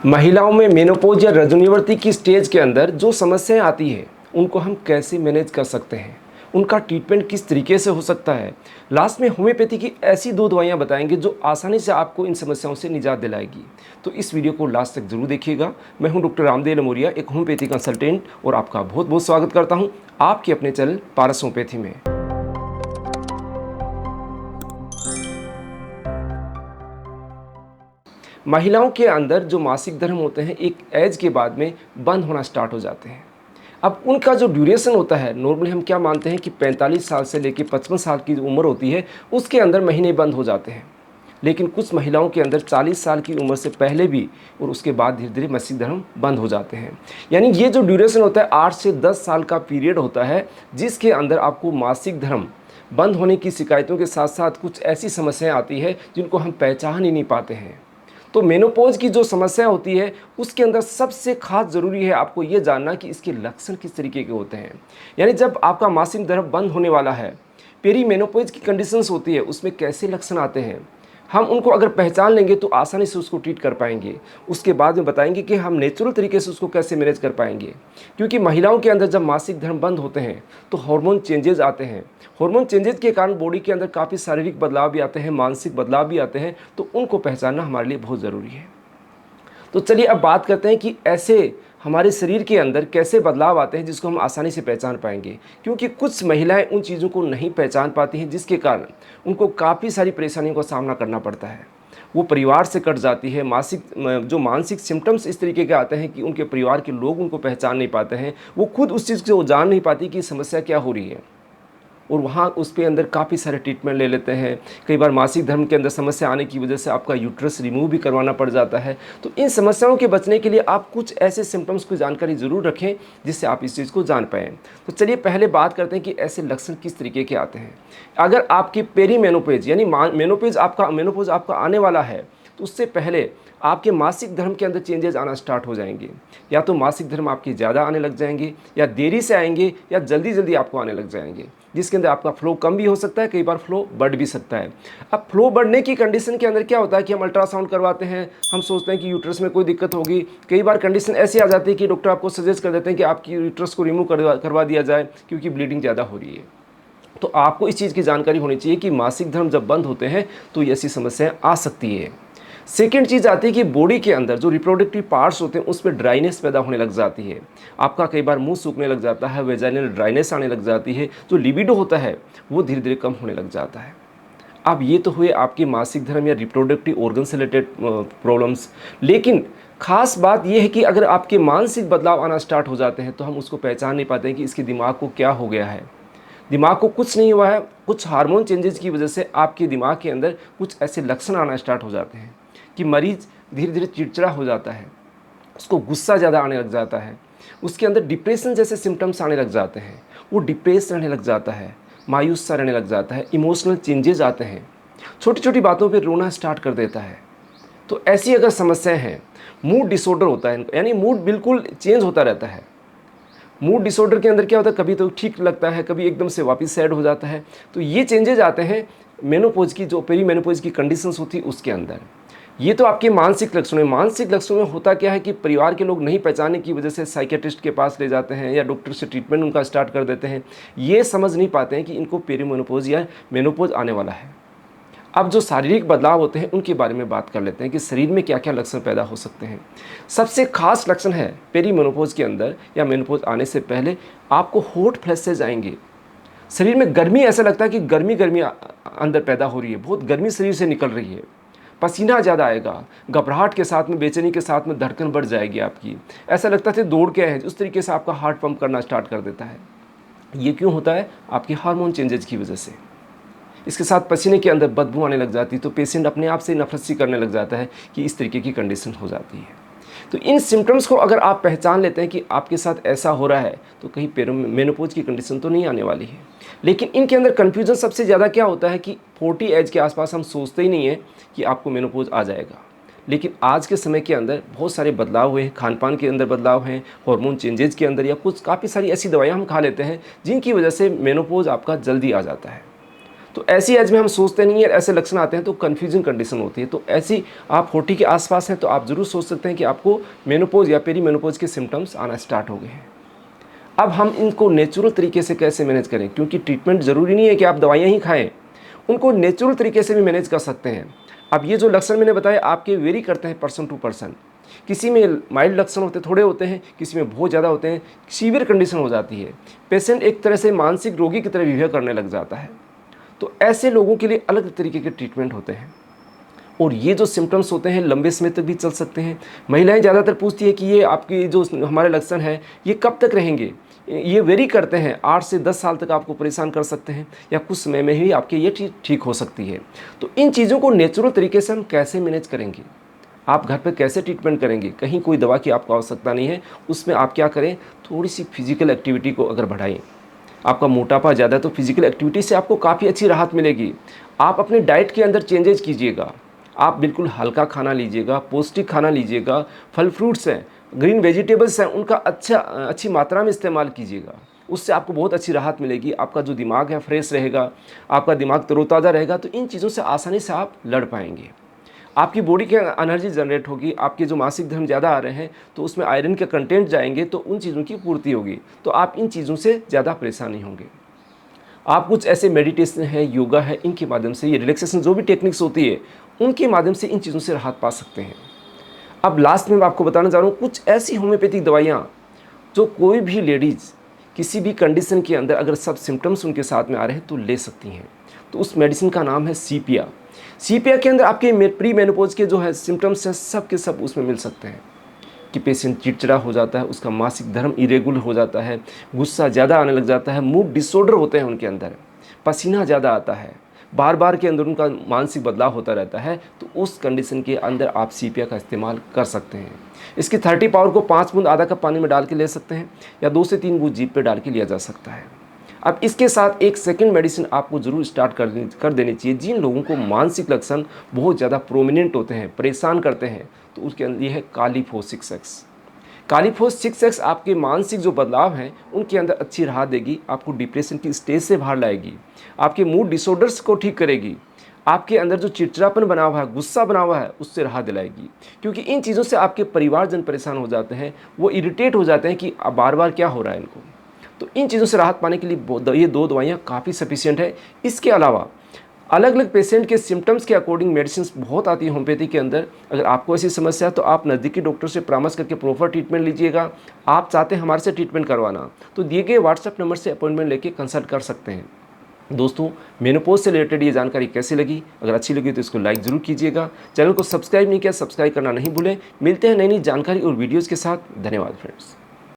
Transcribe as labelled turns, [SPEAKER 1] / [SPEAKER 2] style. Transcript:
[SPEAKER 1] महिलाओं में मेनोपॉज या रजोनिवृत्ति की स्टेज के अंदर जो समस्याएं आती है उनको हम कैसे मैनेज कर सकते हैं, उनका ट्रीटमेंट किस तरीके से हो सकता है। लास्ट में होम्योपैथी की ऐसी दो दवाइयां बताएंगे जो आसानी से आपको इन समस्याओं से निजात दिलाएगी। तो इस वीडियो को लास्ट तक जरूर देखिएगा। मैं हूं डॉक्टर रामदेव लमोरिया, एक होम्योपैथी कंसल्टेंट, और आपका बहुत बहुत स्वागत करता हूं आपके अपने चैनल पारस होम्योपैथी में। महिलाओं के अंदर जो मासिक धर्म होते हैं एक एज के बाद में बंद होना स्टार्ट हो जाते हैं। अब उनका जो ड्यूरेशन होता है, नॉर्मली हम क्या मानते हैं कि 45 साल से लेकर 55 साल की जो उम्र होती है उसके अंदर महीने बंद हो जाते हैं। लेकिन कुछ महिलाओं के अंदर 40 साल की उम्र से पहले भी और उसके बाद धीरे धीरे मासिक धर्म बंद हो जाते हैं। यानी ये जो ड्यूरेशन होता है 8 से 10 साल का पीरियड होता है जिसके अंदर आपको मासिक धर्म बंद होने की शिकायतों के साथ साथ कुछ ऐसी समस्याएं आती है जिनको हम पहचान ही नहीं पाते हैं। तो मेनोपॉज की जो समस्या होती है उसके अंदर सबसे खास ज़रूरी है आपको ये जानना कि इसके लक्षण किस तरीके के होते हैं। यानी जब आपका मासिक धर्म बंद होने वाला है, पेरी मेनोपॉज की कंडीशंस होती है, उसमें कैसे लक्षण आते हैं, हम उनको अगर पहचान लेंगे तो आसानी से उसको ट्रीट कर पाएंगे। उसके बाद में बताएंगे कि हम नेचुरल तरीके से उसको कैसे मैनेज कर पाएंगे। क्योंकि महिलाओं के अंदर जब मासिक धर्म बंद होते हैं तो हार्मोन चेंजेस आते हैं। हार्मोन चेंजेस के कारण बॉडी के अंदर काफ़ी शारीरिक बदलाव भी आते हैं, मानसिक बदलाव भी आते हैं। तो उनको पहचानना हमारे लिए बहुत ज़रूरी है। तो चलिए अब बात करते हैं कि ऐसे हमारे शरीर के अंदर कैसे बदलाव आते हैं जिसको हम आसानी से पहचान पाएंगे। क्योंकि कुछ महिलाएं उन चीज़ों को नहीं पहचान पाती हैं जिसके कारण उनको काफ़ी सारी परेशानियों का सामना करना पड़ता है। वो परिवार से कट जाती है। जो मानसिक सिम्टम्स इस तरीके के आते हैं कि उनके परिवार के लोग उनको पहचान नहीं पाते हैं। वो खुद उस चीज़ को जान नहीं पाती कि समस्या क्या हो रही है, और वहाँ उसके अंदर काफ़ी सारे ट्रीटमेंट ले लेते हैं। कई बार मासिक धर्म के अंदर समस्या आने की वजह से आपका यूट्रस रिमूव भी करवाना पड़ जाता है। तो इन समस्याओं के बचने के लिए आप कुछ ऐसे सिम्टम्स की जानकारी ज़रूर रखें जिससे आप इस चीज़ को जान पाएँ। तो चलिए पहले बात करते हैं कि ऐसे लक्षण किस तरीके के आते हैं। अगर आपकी पेरी मेनोपॉज यानी मेनोपॉज आपका आने वाला है तो उससे पहले आपके मासिक धर्म के अंदर चेंजेस आना स्टार्ट हो जाएंगे। या तो मासिक धर्म आपके ज़्यादा आने लग जाएंगे, या देरी से आएंगे, या जल्दी जल्दी आपको आने लग जाएंगे, जिसके अंदर आपका फ्लो कम भी हो सकता है, कई बार फ्लो बढ़ भी सकता है। अब फ्लो बढ़ने की कंडीशन के अंदर क्या होता है कि हम अल्ट्रासाउंड करवाते हैं, हम सोचते हैं कि यूट्रस में कोई दिक्कत होगी। कई बार कंडीशन ऐसी आ जाती है कि डॉक्टर आपको सजेस्ट कर देते हैं कि आपकी यूट्रस को रिमूव करवा दिया जाए क्योंकि ब्लीडिंग ज़्यादा हो रही है। तो आपको इस चीज़ की जानकारी होनी चाहिए कि मासिक धर्म जब बंद होते हैं तो ऐसी समस्याएं आ सकती है। सेकेंड चीज़ आती है कि बॉडी के अंदर जो रिप्रोडक्टिव पार्ट्स होते हैं उसमें ड्राइनेस पैदा होने लग जाती है। आपका कई बार मुंह सूखने लग जाता है, वेजाइनल ड्राइनेस आने लग जाती है, जो लिबिडो होता है वो धीरे धीरे कम होने लग जाता है। अब ये तो हुए आपके मासिक धर्म या रिप्रोडक्टिव ऑर्गन से रिलेटेड प्रॉब्लम्स। लेकिन खास बात यह है कि अगर आपके मानसिक बदलाव आना स्टार्ट हो जाते हैं तो हम उसको पहचान नहीं पाते हैं कि इसके दिमाग को क्या हो गया है। दिमाग को कुछ नहीं हुआ है, कुछ हार्मोन चेंजेस की वजह से आपके दिमाग के अंदर कुछ ऐसे लक्षण आना स्टार्ट हो जाते हैं कि मरीज़ धीरे धीरे चिड़चिड़ा हो जाता है, उसको गुस्सा ज़्यादा आने लग जाता है, उसके अंदर डिप्रेशन जैसे सिम्टम्स आने लग जाते हैं, वो डिप्रेस रहने लग जाता है, मायूस सा रहने लग जाता है, इमोशनल चेंजेस आते हैं, छोटी छोटी बातों पे रोना स्टार्ट कर देता है। तो ऐसी अगर समस्याएं हैं, मूड डिसऑर्डर होता है, यानी मूड बिल्कुल चेंज होता रहता है। मूड डिसऑर्डर के अंदर क्या होता है, कभी तो ठीक लगता है, कभी एकदम से वापस सैड हो जाता है। तो ये चेंजेज आते हैं मेनोपॉज की, जो पेरी मेनोपॉज की कंडीशंस होती है उसके अंदर। ये तो आपके मानसिक लक्षण है। मानसिक लक्षणों में होता क्या है कि परिवार के लोग नहीं पहचानने की वजह से साइकियाट्रिस्ट के पास ले जाते हैं या डॉक्टर से ट्रीटमेंट उनका स्टार्ट कर देते हैं। ये समझ नहीं पाते हैं कि इनको पेरी मेनोपॉज या मेनोपॉज आने वाला है। अब जो शारीरिक बदलाव होते हैं उनके बारे में बात कर लेते हैं कि शरीर में क्या क्या लक्षण पैदा हो सकते हैं। सबसे खास लक्षण है पेरी मेनोपॉज के अंदर या मेनोपॉज आने से पहले आपको हॉट फ्लैशेज आएंगे। शरीर में गर्मी, ऐसा लगता है कि गर्मी गर्मी अंदर पैदा हो रही है, बहुत गर्मी शरीर से निकल रही है, पसीना ज़्यादा आएगा, घबराहट के साथ में, बेचैनी के साथ में धड़कन बढ़ जाएगी आपकी, ऐसा लगता है दौड़ के आए, उस तरीके से आपका हार्ट पंप करना स्टार्ट कर देता है। ये क्यों होता है? आपके हार्मोन चेंजेस की वजह से। इसके साथ पसीने के अंदर बदबू आने लग जाती है, तो पेशेंट अपने आप से नफरत सी करने लग जाता है कि इस तरीके की कंडीशन हो जाती है। तो इन सिम्टम्स को अगर आप पहचान लेते हैं कि आपके साथ ऐसा हो रहा है तो कहीं मेनोपॉज की कंडीशन तो नहीं आने वाली है। लेकिन इनके अंदर कन्फ्यूजन सबसे ज़्यादा क्या होता है कि 40 एज के आसपास हम सोचते ही नहीं है कि आपको मेनोपॉज आ जाएगा। लेकिन आज के समय के अंदर बहुत सारे बदलाव हुए हैं, खान पान के अंदर बदलाव हैं, हार्मोन चेंजेस के अंदर, या कुछ काफ़ी सारी ऐसी दवाइयाँ हम खा लेते हैं जिनकी वजह से मेनोपॉज आपका जल्दी आ जाता है। तो ऐसी एज में हम सोचते नहीं है, ऐसे लक्षण आते हैं तो कन्फ्यूजन कंडीशन होती है। तो ऐसी आप 40 के आसपास हैं तो आप ज़रूर सोच सकते हैं कि आपको मेनोपॉज या पेरी मेनोपॉज के सिम्टम्स आना स्टार्ट हो गए हैं। अब हम इनको नेचुरल तरीके से कैसे मैनेज करें, क्योंकि ट्रीटमेंट ज़रूरी नहीं है कि आप दवाइयाँ ही खाएं, उनको नेचुरल तरीके से भी मैनेज कर सकते हैं। अब ये जो लक्षण मैंने बताए आपके वेरी करते हैं पर्सन टू पर्सन। किसी में माइल्ड लक्षण होते थोड़े होते हैं, किसी में बहुत ज़्यादा होते हैं, सीवियर कंडीशन हो जाती है, पेशेंट एक तरह से मानसिक रोगी की तरह बिहेव करने लग जाता है। तो ऐसे लोगों के लिए अलग तरीके के ट्रीटमेंट होते हैं और ये जो सिम्टम्स होते हैं लंबे समय तक भी चल सकते हैं। महिलाएं ज़्यादातर पूछती है कि ये आपकी जो हमारे लक्षण हैं ये कब तक रहेंगे। ये वेरी करते हैं, 8 से 10 साल तक आपको परेशान कर सकते हैं या कुछ समय में ही आपके ये चीज़ ठीक हो सकती है। तो इन चीज़ों को नेचुरल तरीके से हम कैसे मैनेज करेंगे, आप घर पर कैसे ट्रीटमेंट करेंगे, कहीं कोई दवा की आपको आवश्यकता नहीं है। उसमें आप क्या करें, थोड़ी सी फिजिकल एक्टिविटी को अगर बढ़ाएं। आपका मोटापा ज़्यादा है तो फिजिकल एक्टिविटी से आपको काफ़ी अच्छी राहत मिलेगी। आप अपने डाइट के अंदर चेंजेस कीजिएगा, आप बिल्कुल हल्का खाना लीजिएगा, पौष्टिक खाना लीजिएगा, फल फ्रूट्स हैं, ग्रीन वेजिटेबल्स हैं, उनका अच्छी मात्रा में इस्तेमाल कीजिएगा। उससे आपको बहुत अच्छी राहत मिलेगी। आपका जो दिमाग है फ्रेश रहेगा, आपका दिमाग तरोताज़ा रहेगा। तो इन चीज़ों से आसानी से आप लड़ पाएंगे। आपकी बॉडी के एनर्जी जनरेट होगी, आपके जो मासिक धर्म ज़्यादा आ रहे हैं तो उसमें आयरन के कंटेंट जाएंगे तो उन चीज़ों की पूर्ति होगी। तो आप इन चीज़ों से ज़्यादा परेशान नहीं होंगे। आप कुछ ऐसे मेडिटेशन है, योगा है, इनके माध्यम से, ये रिलैक्सेशन जो भी टेक्निक्स होती है उनके माध्यम से इन चीज़ों से राहत पा सकते हैं। अब लास्ट में मैं आपको बताना चाह रहा हूँ कुछ ऐसी होम्योपैथिक दवाइयाँ जो कोई भी लेडीज़ किसी भी कंडीशन के अंदर अगर सब सिम्टम्स उनके साथ में आ रहे हैं तो ले सकती हैं। तो उस मेडिसिन का नाम है सीपिया। सीपिया के अंदर आपके प्री मेनोपॉज के जो है सिम्टम्स हैं सब के सब उसमें मिल सकते हैं कि पेशेंट चिड़चिड़ा हो जाता है, उसका मासिक धर्म इरेगुलर हो जाता है, गुस्सा ज़्यादा आने लग जाता है, मूड डिसऑर्डर होते हैं उनके अंदर, पसीना ज़्यादा आता है, बार बार के अंदर उनका मानसिक बदलाव होता रहता है। तो उस कंडीशन के अंदर आप सीपिया का इस्तेमाल कर सकते हैं। इसकी 30 पावर को 5 बूंद आधा कप पानी में डाल के ले सकते हैं या 2 से 3 बूंद जीभ पे डाल के लिया जा सकता है। अब इसके साथ एक सेकंड मेडिसिन आपको ज़रूर स्टार्ट कर देनी चाहिए। जिन लोगों को मानसिक लक्षण बहुत ज़्यादा प्रोमिनेंट होते हैं, परेशान करते हैं, तो उसके अंदर ये है कालीफोस 6X। कालीफोस 6X आपके मानसिक जो बदलाव हैं उनके अंदर अच्छी राहत देगी, आपको डिप्रेशन की स्टेज से बाहर लाएगी, आपके मूड डिसऑर्डर्स को ठीक करेगी, आपके अंदर जो चिड़चिड़ापन बना हुआ है, गुस्सा बना हुआ है, उससे राहत दिलाएगी। क्योंकि इन चीज़ों से आपके परिवारजन परेशान हो जाते हैं, वो इरिटेट हो जाते हैं कि अब बार बार क्या हो रहा है इनको। तो इन चीज़ों से राहत पाने के लिए ये 2 दवाइयाँ काफ़ी सफिशिएंट है। इसके अलावा अलग अलग पेशेंट के सिम्टम्स के अकॉर्डिंग मेडिसिन बहुत आती है होम्योपैथी के अंदर। अगर आपको ऐसी समस्या है तो आप नज़दीकी डॉक्टर से परामर्श करके प्रॉपर ट्रीटमेंट लीजिएगा। आप चाहते हैं हमारे से ट्रीटमेंट करवाना तो दिए गए व्हाट्सएप नंबर से अपॉइंटमेंट लेके कंसल्ट कर सकते हैं। दोस्तों, मेनोपॉज से रिलेटेड ये जानकारी कैसी लगी? अगर अच्छी लगी तो इसको लाइक ज़रूर कीजिएगा। चैनल को सब्सक्राइब नहीं किया, सब्सक्राइब करना नहीं भूलें। मिलते हैं नई नई जानकारी और वीडियोज़ के साथ। धन्यवाद फ्रेंड्स।